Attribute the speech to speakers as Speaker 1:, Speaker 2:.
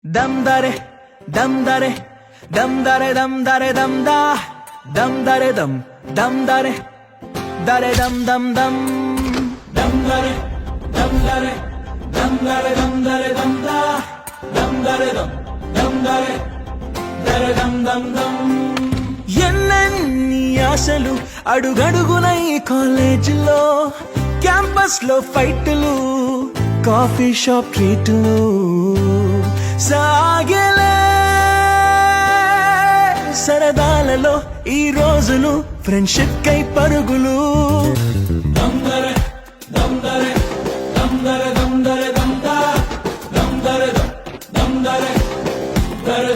Speaker 1: Dam dare, dam dare, dam dare, dam dare, dam da, dam dare, dam dare, dare dam dam dam, dam dare, dam dare, dam dare, dam dare, dam da, dam dare, dam dare, dare dam dam dam. ఎన్నెన్ని ఆశలు అడుగడుగున ఈ కాలేజీలో campus లో ఫైట్లు coffee shop ట్రీట్లు సాగలే సరదాలలో ఈ రోజులు friendship కై పరుగులు దమ్దరే దమ్దరే దమ్దరే దమ్దరే దమ్దా దమ్దరే దమ్దరే దరే